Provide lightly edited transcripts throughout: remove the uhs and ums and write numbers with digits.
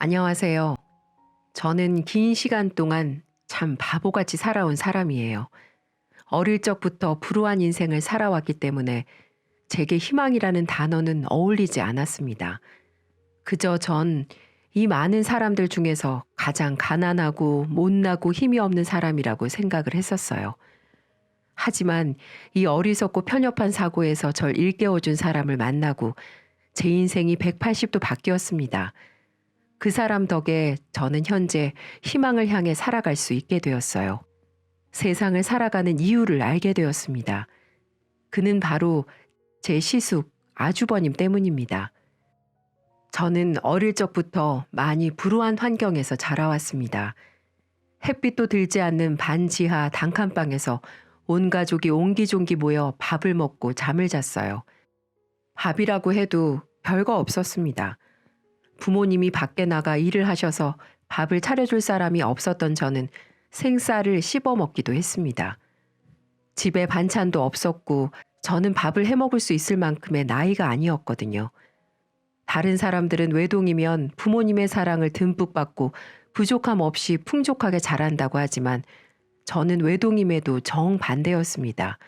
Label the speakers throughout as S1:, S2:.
S1: 안녕하세요. 저는 긴 시간 동안 참 바보같이 살아온 사람이에요. 어릴 적부터 불우한 인생을 살아왔기 때문에 제게 희망이라는 단어는 어울리지 않았습니다. 그저 전 이 많은 사람들 중에서 가장 가난하고 못나고 힘이 없는 사람이라고 생각을 했었어요. 하지만 이 어리석고 편협한 사고에서 절 일깨워준 사람을 만나고 제 인생이 180도 바뀌었습니다. 그 사람 덕에 저는 현재 희망을 향해 살아갈 수 있게 되었어요. 세상을 살아가는 이유를 알게 되었습니다. 그는 바로 제 시숙 아주버님 때문입니다. 저는 어릴 적부터 많이 불우한 환경에서 자라왔습니다. 햇빛도 들지 않는 반지하 단칸방에서 온 가족이 옹기종기 모여 밥을 먹고 잠을 잤어요. 밥이라고 해도 별거 없었습니다. 부모님이 밖에 나가 일을 하셔서 밥을 차려줄 사람이 없었던 저는 생쌀을 씹어 먹기도 했습니다. 집에 반찬도 없었고 저는 밥을 해 먹을 수 있을 만큼의 나이가 아니었거든요. 다른 사람들은 외동이면 부모님의 사랑을 듬뿍 받고 부족함 없이 풍족하게 자란다고 하지만 저는 외동임에도 정반대였습니다.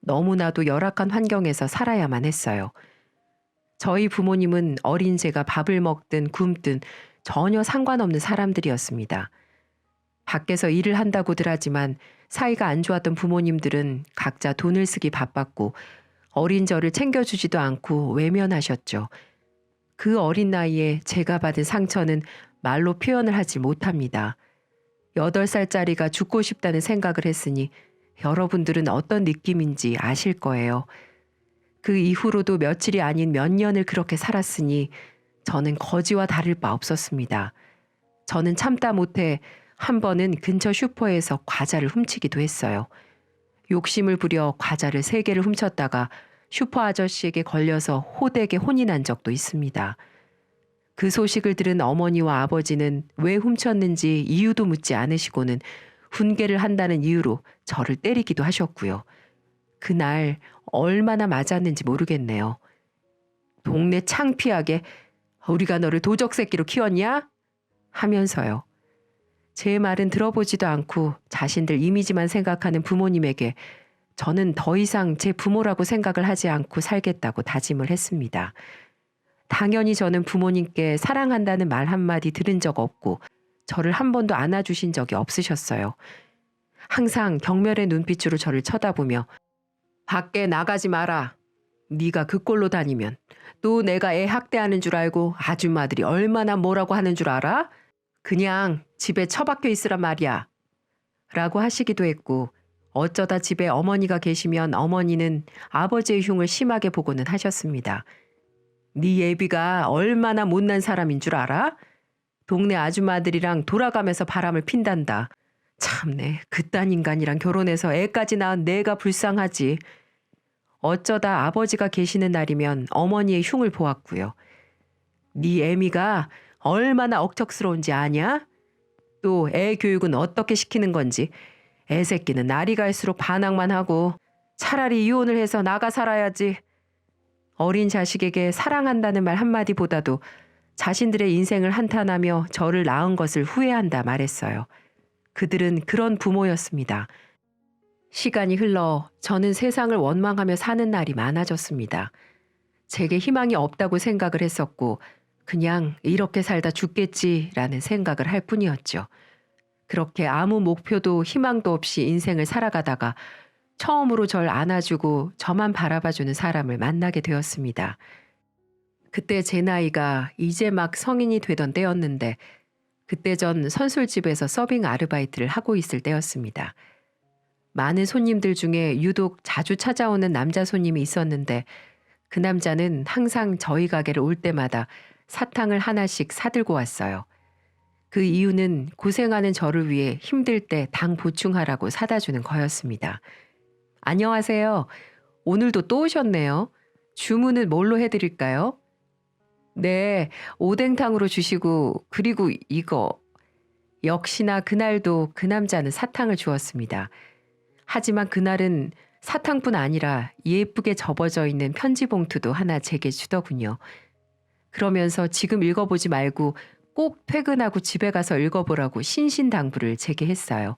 S1: 너무나도 열악한 환경에서 살아야만 했어요. 저희 부모님은 어린 제가 밥을 먹든 굶든 전혀 상관없는 사람들이었습니다. 밖에서 일을 한다고들 하지만 사이가 안 좋았던 부모님들은 각자 돈을 쓰기 바빴고 어린 저를 챙겨주지도 않고 외면하셨죠. 그 어린 나이에 제가 받은 상처는 말로 표현을 하지 못합니다. 8살짜리가 죽고 싶다는 생각을 했으니 여러분들은 어떤 느낌인지 아실 거예요. 그 이후로도 며칠이 아닌 몇 년을 그렇게 살았으니 저는 거지와 다를 바 없었습니다. 저는 참다 못해 한 번은 근처 슈퍼에서 과자를 훔치기도 했어요. 욕심을 부려 과자를 3개를 훔쳤다가 슈퍼 아저씨에게 걸려서 호되게 혼이 난 적도 있습니다. 그 소식을 들은 어머니와 아버지는 왜 훔쳤는지 이유도 묻지 않으시고는 훈계를 한다는 이유로 저를 때리기도 하셨고요. 그날 얼마나 맞았는지 모르겠네요. 동네 창피하게 우리가 너를 도적새끼로 키웠냐? 하면서요. 제 말은 들어보지도 않고 자신들 이미지만 생각하는 부모님에게 저는 더 이상 제 부모라고 생각을 하지 않고 살겠다고 다짐을 했습니다. 당연히 저는 부모님께 사랑한다는 말 한마디 들은 적 없고 저를 한 번도 안아주신 적이 없으셨어요. 항상 경멸의 눈빛으로 저를 쳐다보며 밖에 나가지 마라. 네가 그 꼴로 다니면 또 내가 애 학대하는 줄 알고 아줌마들이 얼마나 뭐라고 하는 줄 알아? 그냥 집에 처박혀 있으란 말이야. 라고 하시기도 했고 어쩌다 집에 어머니가 계시면 어머니는 아버지의 흉을 심하게 보고는 하셨습니다. 네 예비가 얼마나 못난 사람인 줄 알아? 동네 아줌마들이랑 돌아가면서 바람을 핀단다. 참내 그딴 인간이랑 결혼해서 애까지 낳은 내가 불쌍하지. 어쩌다 아버지가 계시는 날이면 어머니의 흉을 보았고요. 네 애미가 얼마나 억척스러운지 아냐? 또 애 교육은 어떻게 시키는 건지. 애 새끼는 날이 갈수록 반항만 하고 차라리 이혼을 해서 나가 살아야지. 어린 자식에게 사랑한다는 말 한마디보다도 자신들의 인생을 한탄하며 저를 낳은 것을 후회한다 말했어요. 그들은 그런 부모였습니다. 시간이 흘러 저는 세상을 원망하며 사는 날이 많아졌습니다. 제게 희망이 없다고 생각을 했었고 그냥 이렇게 살다 죽겠지라는 생각을 할 뿐이었죠. 그렇게 아무 목표도 희망도 없이 인생을 살아가다가 처음으로 절 안아주고 저만 바라봐주는 사람을 만나게 되었습니다. 그때 제 나이가 이제 막 성인이 되던 때였는데 그때 전 선술집에서 서빙 아르바이트를 하고 있을 때였습니다. 많은 손님들 중에 유독 자주 찾아오는 남자 손님이 있었는데 그 남자는 항상 저희 가게를 올 때마다 사탕을 하나씩 사들고 왔어요. 그 이유는 고생하는 저를 위해 힘들 때 당 보충하라고 사다 주는 거였습니다. 안녕하세요. 오늘도 또 오셨네요. 주문은 뭘로 해드릴까요? 네, 오뎅탕으로 주시고 그리고 이거. 역시나 그날도 그 남자는 사탕을 주었습니다. 하지만 그날은 사탕뿐 아니라 예쁘게 접어져 있는 편지 봉투도 하나 제게 주더군요. 그러면서 지금 읽어보지 말고 꼭 퇴근하고 집에 가서 읽어보라고 신신당부를 제게 했어요.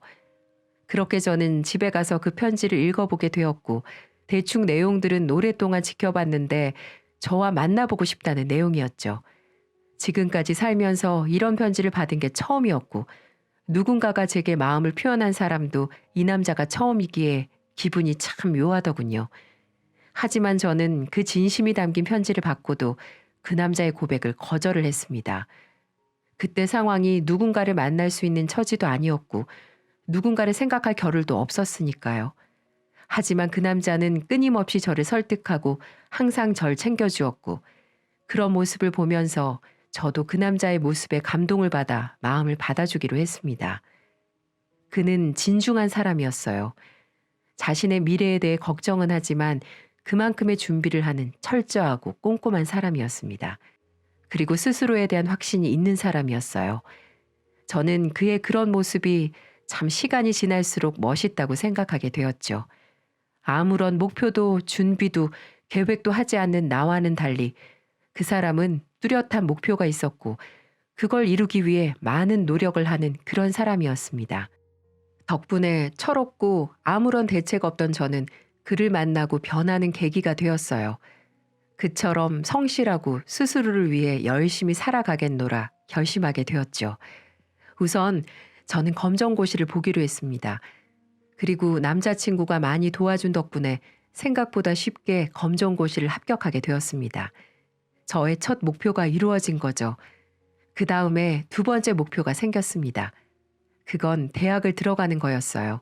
S1: 그렇게 저는 집에 가서 그 편지를 읽어보게 되었고 대충 내용들은 오랫동안 지켜봤는데 저와 만나보고 싶다는 내용이었죠. 지금까지 살면서 이런 편지를 받은 게 처음이었고 누군가가 제게 마음을 표현한 사람도 이 남자가 처음이기에 기분이 참 묘하더군요. 하지만 저는 그 진심이 담긴 편지를 받고도 그 남자의 고백을 거절을 했습니다. 그때 상황이 누군가를 만날 수 있는 처지도 아니었고 누군가를 생각할 겨를도 없었으니까요. 하지만 그 남자는 끊임없이 저를 설득하고 항상 절 챙겨주었고 그런 모습을 보면서 저도 그 남자의 모습에 감동을 받아 마음을 받아주기로 했습니다. 그는 진중한 사람이었어요. 자신의 미래에 대해 걱정은 하지만 그만큼의 준비를 하는 철저하고 꼼꼼한 사람이었습니다. 그리고 스스로에 대한 확신이 있는 사람이었어요. 저는 그의 그런 모습이 참 시간이 지날수록 멋있다고 생각하게 되었죠. 아무런 목표도 준비도 계획도 하지 않는 나와는 달리 그 사람은 뚜렷한 목표가 있었고 그걸 이루기 위해 많은 노력을 하는 그런 사람이었습니다. 덕분에 철없고 아무런 대책 없던 저는 그를 만나고 변하는 계기가 되었어요. 그처럼 성실하고 스스로를 위해 열심히 살아가겠노라 결심하게 되었죠. 우선 저는 검정고시를 보기로 했습니다. 그리고 남자친구가 많이 도와준 덕분에 생각보다 쉽게 검정고시를 합격하게 되었습니다. 저의 첫 목표가 이루어진 거죠. 그 다음에 두 번째 목표가 생겼습니다. 그건 대학을 들어가는 거였어요.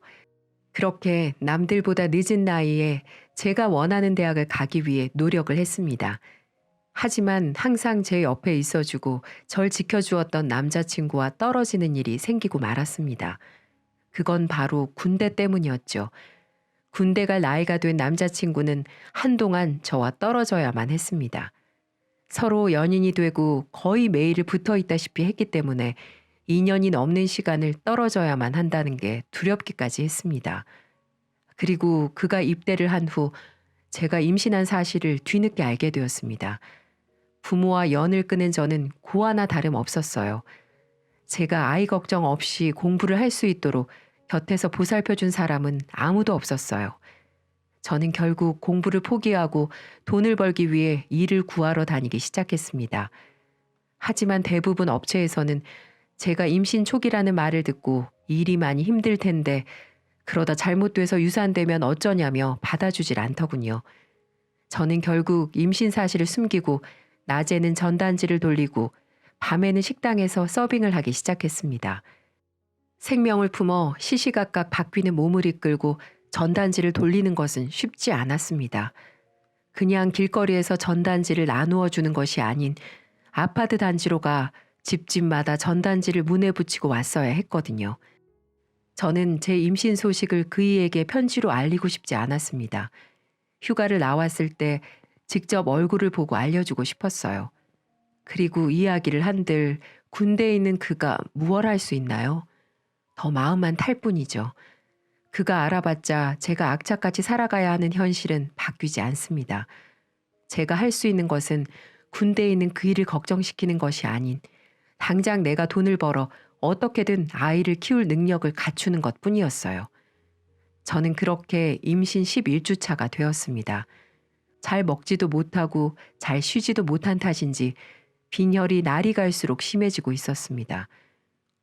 S1: 그렇게 남들보다 늦은 나이에 제가 원하는 대학을 가기 위해 노력을 했습니다. 하지만 항상 제 옆에 있어주고 절 지켜주었던 남자친구와 떨어지는 일이 생기고 말았습니다. 그건 바로 군대 때문이었죠. 군대 갈 나이가 된 남자친구는 한동안 저와 떨어져야만 했습니다. 서로 연인이 되고 거의 매일 붙어 있다시피 했기 때문에 2년이 넘는 시간을 떨어져야만 한다는 게 두렵기까지 했습니다. 그리고 그가 입대를 한 후 제가 임신한 사실을 뒤늦게 알게 되었습니다. 부모와 연을 끊은 저는 고아나 다름없었어요. 제가 아이 걱정 없이 공부를 할 수 있도록 곁에서 보살펴준 사람은 아무도 없었어요. 저는 결국 공부를 포기하고 돈을 벌기 위해 일을 구하러 다니기 시작했습니다. 하지만 대부분 업체에서는 제가 임신 초기라는 말을 듣고 일이 많이 힘들 텐데 그러다 잘못돼서 유산되면 어쩌냐며 받아주질 않더군요. 저는 결국 임신 사실을 숨기고 낮에는 전단지를 돌리고 밤에는 식당에서 서빙을 하기 시작했습니다. 생명을 품어 시시각각 바뀌는 몸을 이끌고 전단지를 돌리는 것은 쉽지 않았습니다. 그냥 길거리에서 전단지를 나누어 주는 것이 아닌 아파트 단지로 가 집집마다 전단지를 문에 붙이고 왔어야 했거든요. 저는 제 임신 소식을 그이에게 편지로 알리고 싶지 않았습니다. 휴가를 나왔을 때 직접 얼굴을 보고 알려주고 싶었어요. 그리고 이야기를 한들 군대에 있는 그가 무얼 할 수 있나요? 더 마음만 탈 뿐이죠. 그가 알아봤자 제가 악착같이 살아가야 하는 현실은 바뀌지 않습니다. 제가 할 수 있는 것은 군대에 있는 그 일을 걱정시키는 것이 아닌 당장 내가 돈을 벌어 어떻게든 아이를 키울 능력을 갖추는 것 뿐이었어요. 저는 그렇게 임신 11주 차가 되었습니다. 잘 먹지도 못하고 잘 쉬지도 못한 탓인지 빈혈이 날이 갈수록 심해지고 있었습니다.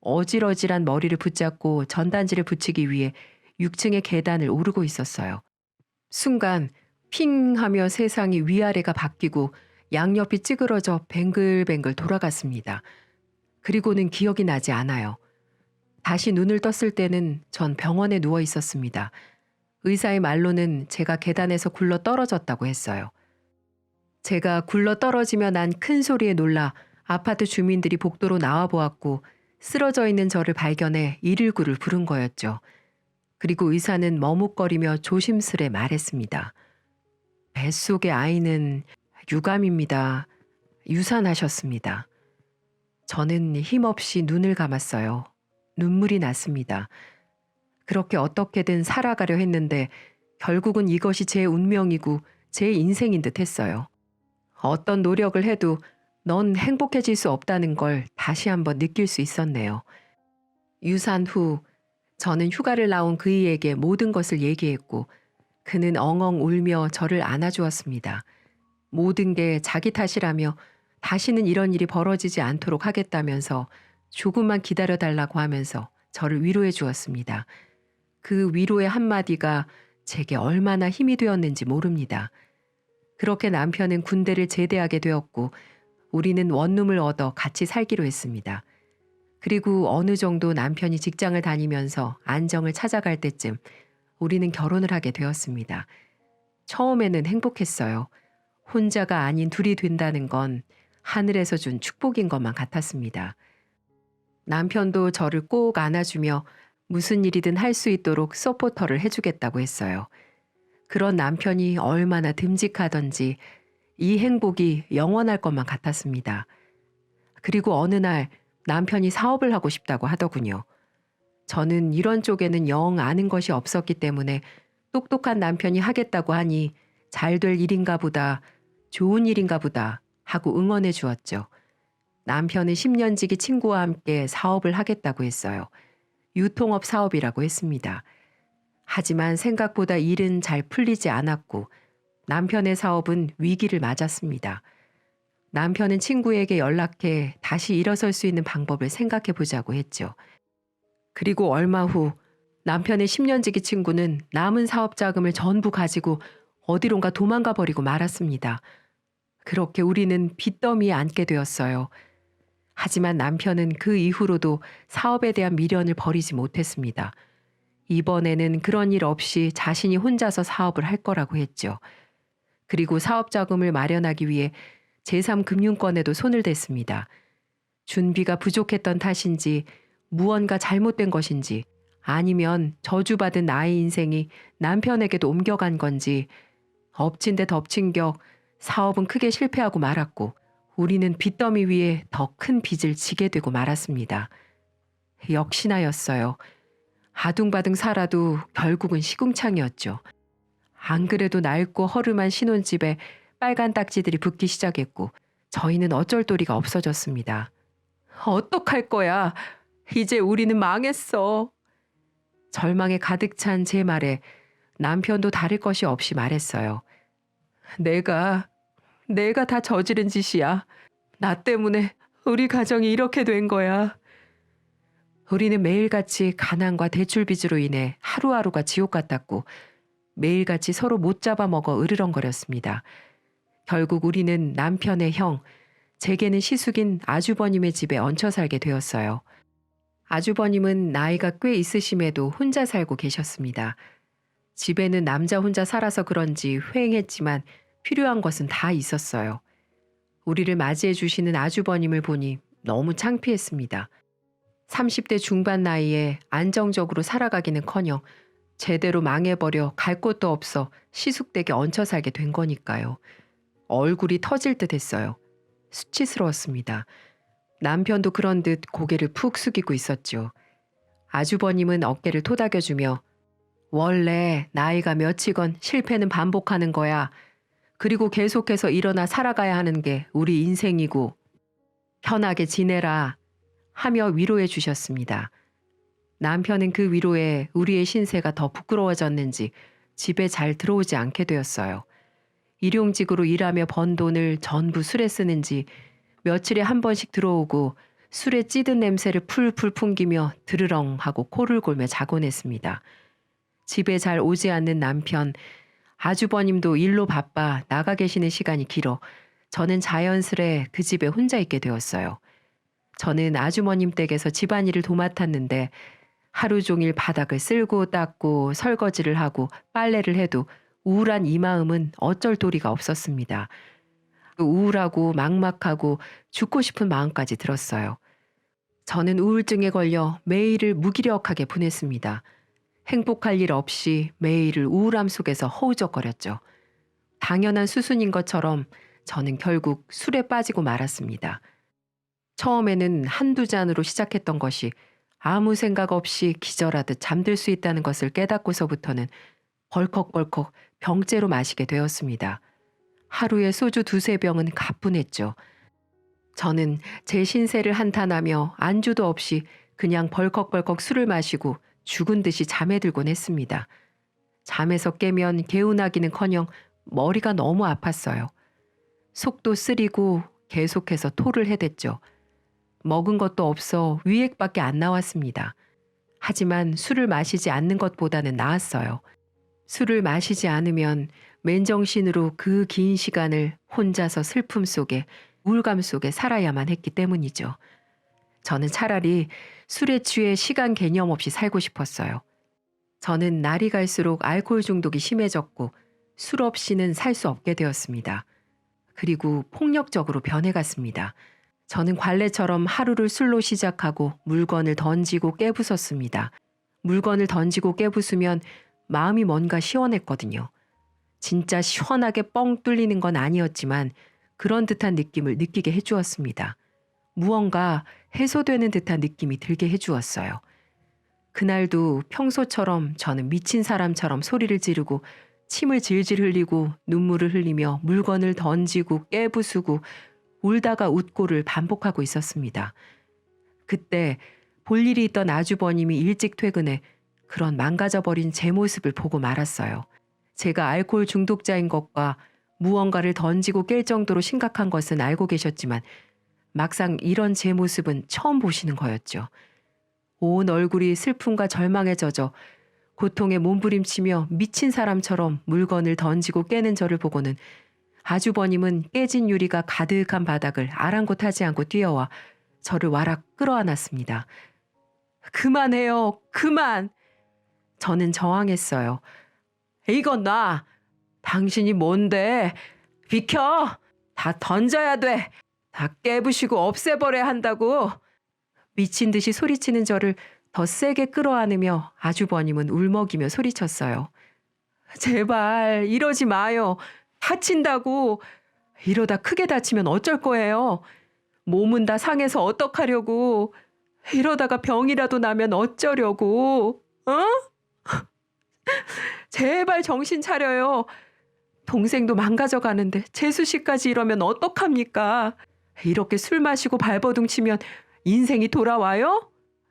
S1: 어질어질한 머리를 붙잡고 전단지를 붙이기 위해 6층의 계단을 오르고 있었어요. 순간 핑 하며 세상이 위아래가 바뀌고 양옆이 찌그러져 뱅글뱅글 돌아갔습니다. 그리고는 기억이 나지 않아요. 다시 눈을 떴을 때는 전 병원에 누워 있었습니다. 의사의 말로는 제가 계단에서 굴러 떨어졌다고 했어요. 제가 굴러 떨어지며 난 큰 소리에 놀라 아파트 주민들이 복도로 나와 보았고 쓰러져 있는 저를 발견해 119를 부른 거였죠. 그리고 의사는 머뭇거리며 조심스레 말했습니다. 뱃속의 아이는 유감입니다. 유산하셨습니다. 저는 힘없이 눈을 감았어요. 눈물이 났습니다. 그렇게 어떻게든 살아가려 했는데 결국은 이것이 제 운명이고 제 인생인 듯 했어요. 어떤 노력을 해도 넌 행복해질 수 없다는 걸 다시 한번 느낄 수 있었네요. 유산 후 저는 휴가를 나온 그이에게 모든 것을 얘기했고 그는 엉엉 울며 저를 안아주었습니다. 모든 게 자기 탓이라며 다시는 이런 일이 벌어지지 않도록 하겠다면서 조금만 기다려달라고 하면서 저를 위로해 주었습니다. 그 위로의 한마디가 제게 얼마나 힘이 되었는지 모릅니다. 그렇게 남편은 군대를 제대하게 되었고 우리는 원룸을 얻어 같이 살기로 했습니다. 그리고 어느 정도 남편이 직장을 다니면서 안정을 찾아갈 때쯤 우리는 결혼을 하게 되었습니다. 처음에는 행복했어요. 혼자가 아닌 둘이 된다는 건 하늘에서 준 축복인 것만 같았습니다. 남편도 저를 꼭 안아주며 무슨 일이든 할 수 있도록 서포터를 해주겠다고 했어요. 그런 남편이 얼마나 듬직하던지 이 행복이 영원할 것만 같았습니다. 그리고 어느 날 남편이 사업을 하고 싶다고 하더군요. 저는 이런 쪽에는 영 아는 것이 없었기 때문에 똑똑한 남편이 하겠다고 하니 잘 될 일인가 보다, 좋은 일인가 보다 하고 응원해 주었죠. 남편은 10년지기 친구와 함께 사업을 하겠다고 했어요. 유통업 사업이라고 했습니다. 하지만 생각보다 일은 잘 풀리지 않았고 남편의 사업은 위기를 맞았습니다. 남편은 친구에게 연락해 다시 일어설 수 있는 방법을 생각해 보자고 했죠. 그리고 얼마 후 남편의 10년지기 친구는 남은 사업 자금을 전부 가지고 어디론가 도망가 버리고 말았습니다. 그렇게 우리는 빚더미에 앉게 되었어요. 하지만 남편은 그 이후로도 사업에 대한 미련을 버리지 못했습니다. 이번에는 그런 일 없이 자신이 혼자서 사업을 할 거라고 했죠. 그리고 사업 자금을 마련하기 위해 제3금융권에도 손을 댔습니다. 준비가 부족했던 탓인지 무언가 잘못된 것인지 아니면 저주받은 나의 인생이 남편에게도 옮겨간 건지 엎친 데 덮친 격 사업은 크게 실패하고 말았고 우리는 빚더미 위에 더 큰 빚을 지게 되고 말았습니다. 역시나였어요. 아둥바둥 살아도 결국은 시궁창이었죠. 안 그래도 낡고 허름한 신혼집에 빨간 딱지들이 붙기 시작했고 저희는 어쩔 도리가 없어졌습니다. 어떡할 거야? 이제 우리는 망했어. 절망에 가득 찬 제 말에 남편도 다를 것이 없이 말했어요. 내가 다 저지른 짓이야. 나 때문에 우리 가정이 이렇게 된 거야. 우리는 매일같이 가난과 대출빚으로 인해 하루하루가 지옥 같았고 매일같이 서로 못 잡아먹어 으르렁거렸습니다. 결국 우리는 남편의 형, 제게는 시숙인 아주버님의 집에 얹혀 살게 되었어요. 아주버님은 나이가 꽤 있으심에도 혼자 살고 계셨습니다. 집에는 남자 혼자 살아서 그런지 휑했지만 필요한 것은 다 있었어요. 우리를 맞이해 주시는 아주버님을 보니 너무 창피했습니다. 30대 중반 나이에 안정적으로 살아가기는커녕 제대로 망해버려 갈 곳도 없어 시숙댁에 얹혀 살게 된 거니까요. 얼굴이 터질 듯 했어요. 수치스러웠습니다. 남편도 그런 듯 고개를 푹 숙이고 있었죠. 아주버님은 어깨를 토닥여주며 원래 나이가 몇이건 실패는 반복하는 거야. 그리고 계속해서 일어나 살아가야 하는 게 우리 인생이고 편하게 지내라 하며 위로해 주셨습니다. 남편은 그 위로에 우리의 신세가 더 부끄러워졌는지 집에 잘 들어오지 않게 되었어요. 일용직으로 일하며 번 돈을 전부 술에 쓰는지 며칠에 한 번씩 들어오고 술에 찌든 냄새를 풀풀 풍기며 드르렁 하고 코를 골며 자곤 했습니다. 집에 잘 오지 않는 남편, 아주버님도 일로 바빠 나가 계시는 시간이 길어 저는 자연스레 그 집에 혼자 있게 되었어요. 저는 아주머님 댁에서 집안일을 도맡았는데 하루 종일 바닥을 쓸고 닦고 설거지를 하고 빨래를 해도 우울한 이 마음은 어쩔 도리가 없었습니다. 우울하고 막막하고 죽고 싶은 마음까지 들었어요. 저는 우울증에 걸려 매일을 무기력하게 보냈습니다. 행복할 일 없이 매일을 우울함 속에서 허우적거렸죠. 당연한 수순인 것처럼 저는 결국 술에 빠지고 말았습니다. 처음에는 한두 잔으로 시작했던 것이 아무 생각 없이 기절하듯 잠들 수 있다는 것을 깨닫고서부터는 벌컥벌컥 병째로 마시게 되었습니다. 하루에 소주 두세 병은 가뿐했죠. 저는 제 신세를 한탄하며 안주도 없이 그냥 벌컥벌컥 술을 마시고 죽은 듯이 잠에 들곤 했습니다. 잠에서 깨면 개운하기는커녕 머리가 너무 아팠어요. 속도 쓰리고 계속해서 토를 해댔죠. 먹은 것도 없어 위액밖에 안 나왔습니다. 하지만 술을 마시지 않는 것보다는 나았어요. 술을 마시지 않으면 맨정신으로 그 긴 시간을 혼자서 슬픔 속에 우울감 속에 살아야만 했기 때문이죠. 저는 차라리 술에 취해 시간 개념 없이 살고 싶었어요. 저는 날이 갈수록 알코올 중독이 심해졌고 술 없이는 살 수 없게 되었습니다. 그리고 폭력적으로 변해갔습니다. 저는 관례처럼 하루를 술로 시작하고 물건을 던지고 깨부쉈습니다. 물건을 던지고 깨부수면 마음이 뭔가 시원했거든요. 진짜 시원하게 뻥 뚫리는 건 아니었지만 그런 듯한 느낌을 느끼게 해주었습니다. 무언가 해소되는 듯한 느낌이 들게 해주었어요. 그날도 평소처럼 저는 미친 사람처럼 소리를 지르고 침을 질질 흘리고 눈물을 흘리며 물건을 던지고 깨부수고 울다가 웃고를 반복하고 있었습니다. 그때 볼 일이 있던 아주버님이 일찍 퇴근해 그런 망가져버린 제 모습을 보고 말았어요. 제가 알코올 중독자인 것과 무언가를 던지고 깰 정도로 심각한 것은 알고 계셨지만 막상 이런 제 모습은 처음 보시는 거였죠. 온 얼굴이 슬픔과 절망에 젖어 고통에 몸부림치며 미친 사람처럼 물건을 던지고 깨는 저를 보고는 아주버님은 깨진 유리가 가득한 바닥을 아랑곳하지 않고 뛰어와 저를 와락 끌어안았습니다. 그만해요. 그만. 저는 저항했어요. 이건 놔. 당신이 뭔데. 비켜. 다 던져야 돼. 다 깨부시고 없애버려야 한다고. 미친 듯이 소리치는 저를 더 세게 끌어안으며 아주버님은 울먹이며 소리쳤어요. 제발 이러지 마요. 다친다고. 이러다 크게 다치면 어쩔 거예요. 몸은 다 상해서 어떡하려고. 이러다가 병이라도 나면 어쩌려고. 어? 제발 정신 차려요. 동생도 망가져 가는데 재수 씨까지 이러면 어떡합니까? 이렇게 술 마시고 발버둥 치면 인생이 돌아와요?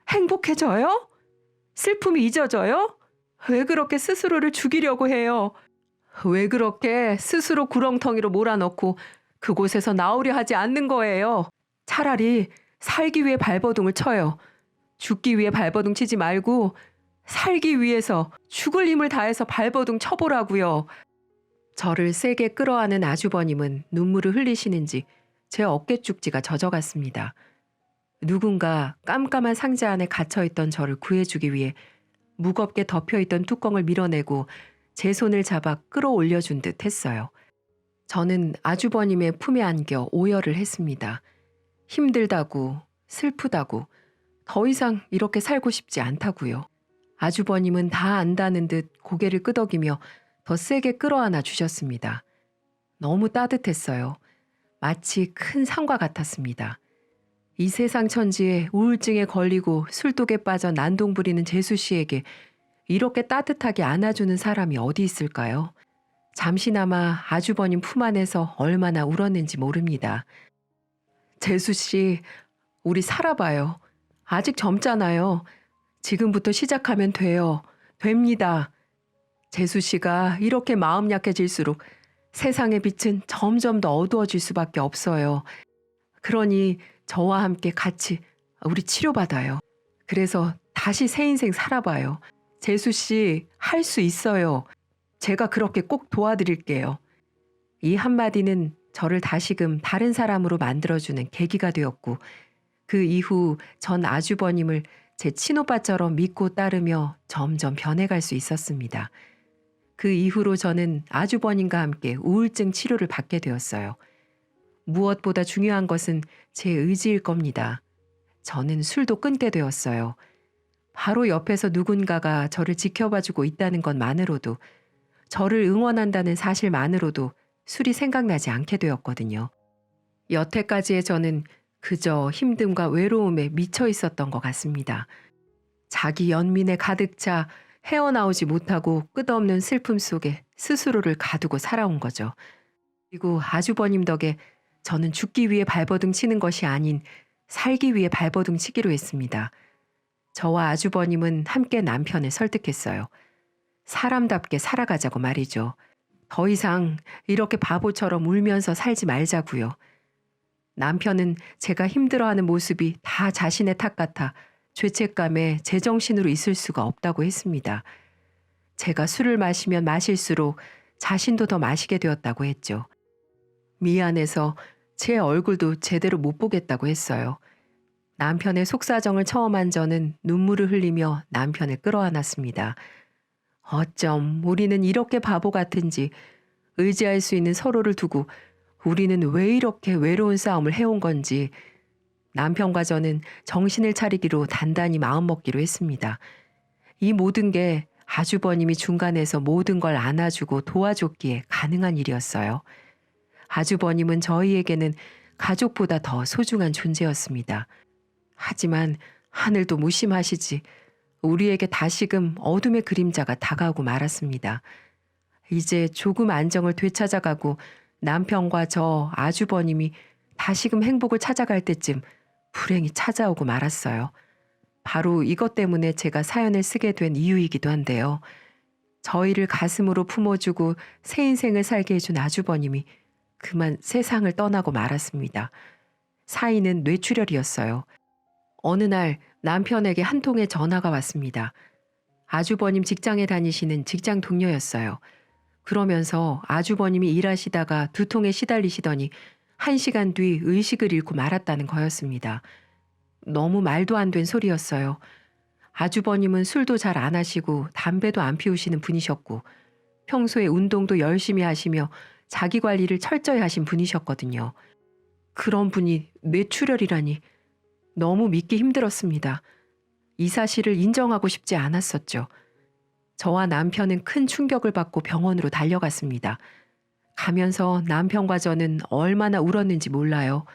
S1: 행복해져요? 슬픔이 잊어져요? 왜 그렇게 스스로를 죽이려고 해요? 왜 그렇게 스스로 구렁텅이로 몰아넣고 그곳에서 나오려 하지 않는 거예요? 차라리 살기 위해 발버둥을 쳐요. 죽기 위해 발버둥 치지 말고 살기 위해서 죽을 힘을 다해서 발버둥 쳐보라고요. 저를 세게 끌어안은 아주버님은 눈물을 흘리시는지 제 어깨쪽지가 젖어갔습니다. 누군가 깜깜한 상자 안에 갇혀있던 저를 구해주기 위해 무겁게 덮여있던 뚜껑을 밀어내고 제 손을 잡아 끌어올려준 듯 했어요. 저는 아주버님의 품에 안겨 오열을 했습니다. 힘들다고, 슬프다고, 더 이상 이렇게 살고 싶지 않다고요. 아주버님은 다 안다는 듯 고개를 끄덕이며 더 세게 끌어안아 주셨습니다. 너무 따뜻했어요. 마치 큰 산과 같았습니다. 이 세상 천지에 우울증에 걸리고 술독에 빠져 난동 부리는 재수 씨에게 이렇게 따뜻하게 안아주는 사람이 어디 있을까요? 잠시나마 아주버님 품 안에서 얼마나 울었는지 모릅니다. 재수 씨, 우리 살아봐요. 아직 젊잖아요. 지금부터 시작하면 돼요. 됩니다. 재수 씨가 이렇게 마음 약해질수록 세상의 빛은 점점 더 어두워질 수밖에 없어요. 그러니 저와 함께 같이 우리 치료받아요. 그래서 다시 새 인생 살아봐요. 재수 씨, 할 수 있어요. 제가 그렇게 꼭 도와드릴게요. 이 한마디는 저를 다시금 다른 사람으로 만들어주는 계기가 되었고 그 이후 전 아주버님을 제 친오빠처럼 믿고 따르며 점점 변해갈 수 있었습니다. 그 이후로 저는 아주버님과 함께 우울증 치료를 받게 되었어요. 무엇보다 중요한 것은 제 의지일 겁니다. 저는 술도 끊게 되었어요. 바로 옆에서 누군가가 저를 지켜봐주고 있다는 것만으로도, 저를 응원한다는 사실만으로도 술이 생각나지 않게 되었거든요. 여태까지의 저는 그저 힘듦과 외로움에 미쳐 있었던 것 같습니다. 자기 연민에 가득 차 헤어나오지 못하고 끝없는 슬픔 속에 스스로를 가두고 살아온 거죠. 그리고 아주버님 덕에 저는 죽기 위해 발버둥 치는 것이 아닌 살기 위해 발버둥 치기로 했습니다. 저와 아주버님은 함께 남편을 설득했어요. 사람답게 살아가자고 말이죠. 더 이상 이렇게 바보처럼 울면서 살지 말자고요. 남편은 제가 힘들어하는 모습이 다 자신의 탓 같아 죄책감에 제정신으로 있을 수가 없다고 했습니다. 제가 술을 마시면 마실수록 자신도 더 마시게 되었다고 했죠. 미안해서 제 얼굴도 제대로 못 보겠다고 했어요. 남편의 속사정을 처음 한 저는 눈물을 흘리며 남편을 끌어안았습니다. 어쩜 우리는 이렇게 바보 같은지, 의지할 수 있는 서로를 두고 우리는 왜 이렇게 외로운 싸움을 해온 건지. 남편과 저는 정신을 차리기로 단단히 마음먹기로 했습니다. 이 모든 게 아주버님이 중간에서 모든 걸 안아주고 도와줬기에 가능한 일이었어요. 아주버님은 저희에게는 가족보다 더 소중한 존재였습니다. 하지만 하늘도 무심하시지 우리에게 다시금 어둠의 그림자가 다가오고 말았습니다. 이제 조금 안정을 되찾아가고 남편과 저 아주버님이 다시금 행복을 찾아갈 때쯤 불행이 찾아오고 말았어요. 바로 이것 때문에 제가 사연을 쓰게 된 이유이기도 한데요. 저희를 가슴으로 품어주고 새 인생을 살게 해준 아주버님이 그만 세상을 떠나고 말았습니다. 사인은 뇌출혈이었어요. 어느 날 남편에게 한 통의 전화가 왔습니다. 아주버님 직장에 다니시는 직장 동료였어요. 그러면서 아주버님이 일하시다가 두통에 시달리시더니 1시간 뒤 의식을 잃고 말았다는 거였습니다. 너무 말도 안 된 소리였어요. 아주버님은 술도 잘 안 하시고 담배도 안 피우시는 분이셨고 평소에 운동도 열심히 하시며 자기 관리를 철저히 하신 분이셨거든요. 그런 분이 뇌출혈이라니 너무 믿기 힘들었습니다. 이 사실을 인정하고 싶지 않았었죠. 저와 남편은 큰 충격을 받고 병원으로 달려갔습니다. 가면서 남편과 저는 얼마나 울었는지 몰라요.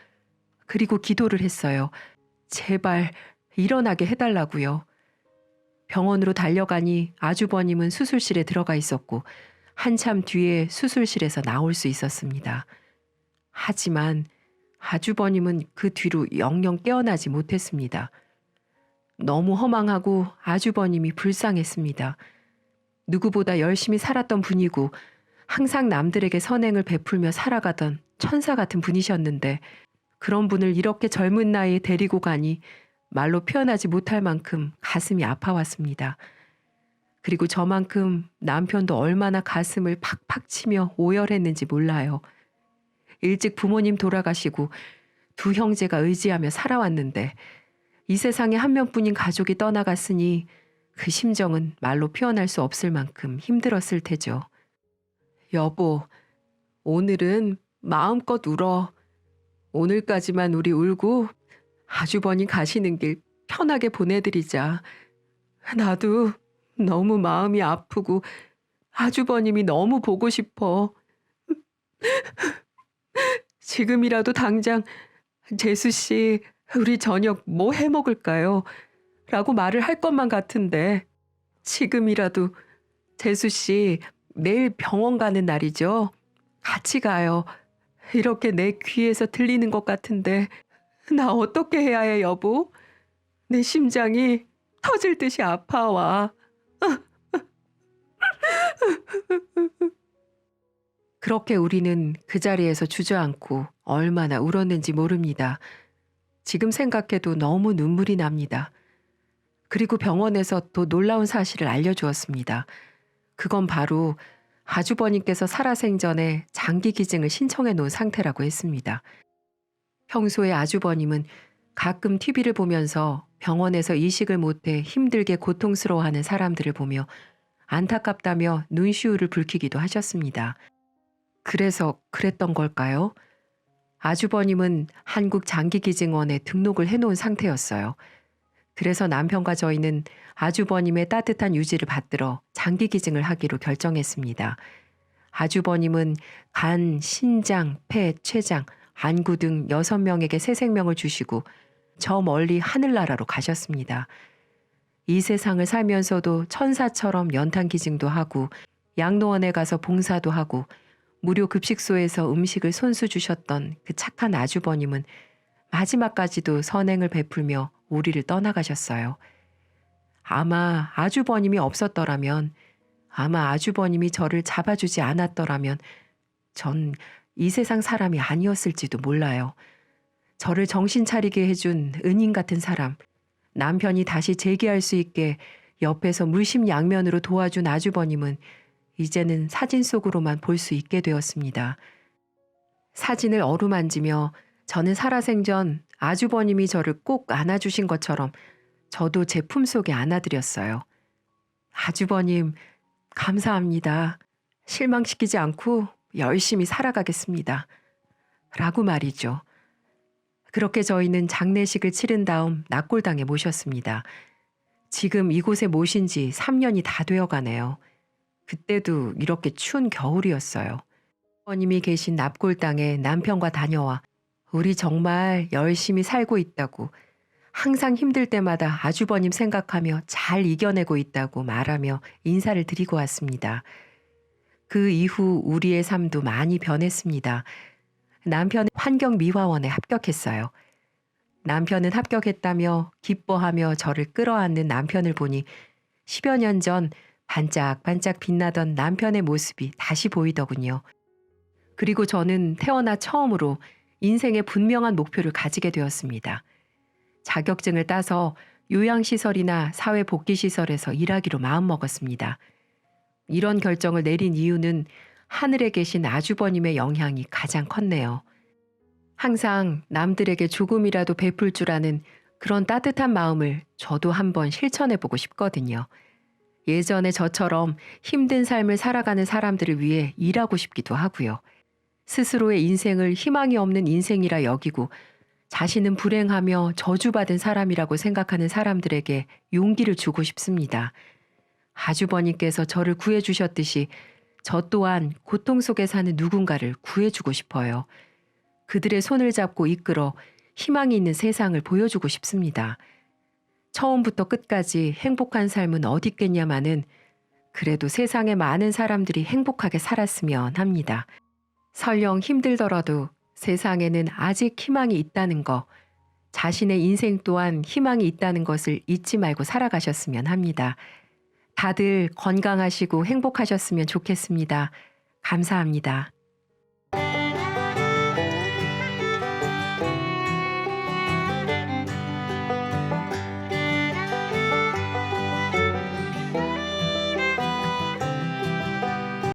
S1: 그리고 기도를 했어요. 제발 일어나게 해달라고요. 병원으로 달려가니 아주버님은 수술실에 들어가 있었고 한참 뒤에 수술실에서 나올 수 있었습니다. 하지만 아주버님은 그 뒤로 영영 깨어나지 못했습니다. 너무 허망하고 아주버님이 불쌍했습니다. 누구보다 열심히 살았던 분이고 항상 남들에게 선행을 베풀며 살아가던 천사 같은 분이셨는데 그런 분을 이렇게 젊은 나이에 데리고 가니 말로 표현하지 못할 만큼 가슴이 아파왔습니다. 그리고 저만큼 남편도 얼마나 가슴을 팍팍 치며 오열했는지 몰라요. 일찍 부모님 돌아가시고 두 형제가 의지하며 살아왔는데 이 세상에 한 명뿐인 가족이 떠나갔으니 그 심정은 말로 표현할 수 없을 만큼 힘들었을 테죠. 여보, 오늘은 마음껏 울어. 오늘까지만 우리 울고 아주버님 가시는 길 편하게 보내드리자. 나도 너무 마음이 아프고 아주버님이 너무 보고 싶어. 지금이라도 당장 재수 씨, 우리 저녁 뭐 해 먹을까요? 라고 말을 할 것만 같은데 지금이라도 재수 씨, 내일 병원 가는 날이죠? 같이 가요. 이렇게 내 귀에서 들리는 것 같은데 나 어떻게 해야 해, 여보? 내 심장이 터질 듯이 아파와. 그렇게 우리는 그 자리에서 주저앉고 얼마나 울었는지 모릅니다. 지금 생각해도 너무 눈물이 납니다. 그리고 병원에서 또 놀라운 사실을 알려주었습니다. 그건 바로 아주버님께서 살아생전에 장기 기증을 신청해 놓은 상태라고 했습니다. 평소에 아주버님은 가끔 TV를 보면서 병원에서 이식을 못해 힘들게 고통스러워하는 사람들을 보며 안타깝다며 눈시울을 붉히기도 하셨습니다. 그래서 그랬던 걸까요? 아주버님은 한국장기기증원에 등록을 해놓은 상태였어요. 그래서 남편과 저희는 아주버님의 따뜻한 유지를 받들어 장기기증을 하기로 결정했습니다. 아주버님은 간, 신장, 폐, 췌장, 안구 등 6명에게 새 생명을 주시고 저 멀리 하늘나라로 가셨습니다. 이 세상을 살면서도 천사처럼 연탄기증도 하고 양로원에 가서 봉사도 하고 무료 급식소에서 음식을 손수 주셨던 그 착한 아주버님은 마지막까지도 선행을 베풀며 우리를 떠나가셨어요. 아마 아주버님이 없었더라면, 아마 아주버님이 저를 잡아주지 않았더라면 전 이 세상 사람이 아니었을지도 몰라요. 저를 정신 차리게 해준 은인 같은 사람, 남편이 다시 재기할 수 있게 옆에서 물심양면으로 도와준 아주버님은 이제는 사진 속으로만 볼 수 있게 되었습니다. 사진을 어루만지며 저는 살아생전 아주버님이 저를 꼭 안아주신 것처럼 저도 제 품속에 안아드렸어요. 아주버님, 감사합니다. 실망시키지 않고 열심히 살아가겠습니다. 라고 말이죠. 그렇게 저희는 장례식을 치른 다음 납골당에 모셨습니다. 지금 이곳에 모신 지 3년이 다 되어 가네요. 그때도 이렇게 추운 겨울이었어요. 아버님이 계신 납골당에 남편과 다녀와 우리 정말 열심히 살고 있다고, 항상 힘들 때마다 아주버님 생각하며 잘 이겨내고 있다고 말하며 인사를 드리고 왔습니다. 그 이후 우리의 삶도 많이 변했습니다. 남편은 환경미화원에 합격했어요. 남편은 합격했다며 기뻐하며 저를 끌어안는 남편을 보니 10여 년 전 반짝반짝 빛나던 남편의 모습이 다시 보이더군요. 그리고 저는 태어나 처음으로 인생의 분명한 목표를 가지게 되었습니다. 자격증을 따서 요양시설이나 사회복지시설에서 일하기로 마음먹었습니다. 이런 결정을 내린 이유는 하늘에 계신 아주버님의 영향이 가장 컸네요. 항상 남들에게 조금이라도 베풀 줄 아는 그런 따뜻한 마음을 저도 한번 실천해보고 싶거든요. 예전에 저처럼 힘든 삶을 살아가는 사람들을 위해 일하고 싶기도 하고요. 스스로의 인생을 희망이 없는 인생이라 여기고 자신은 불행하며 저주받은 사람이라고 생각하는 사람들에게 용기를 주고 싶습니다. 아주버님께서 저를 구해주셨듯이 저 또한 고통 속에 사는 누군가를 구해주고 싶어요. 그들의 손을 잡고 이끌어 희망이 있는 세상을 보여주고 싶습니다. 처음부터 끝까지 행복한 삶은 어디 있겠냐마는 그래도 세상에 많은 사람들이 행복하게 살았으면 합니다. 설령 힘들더라도 세상에는 아직 희망이 있다는 거, 자신의 인생 또한 희망이 있다는 것을 잊지 말고 살아가셨으면 합니다. 다들 건강하시고 행복하셨으면 좋겠습니다. 감사합니다.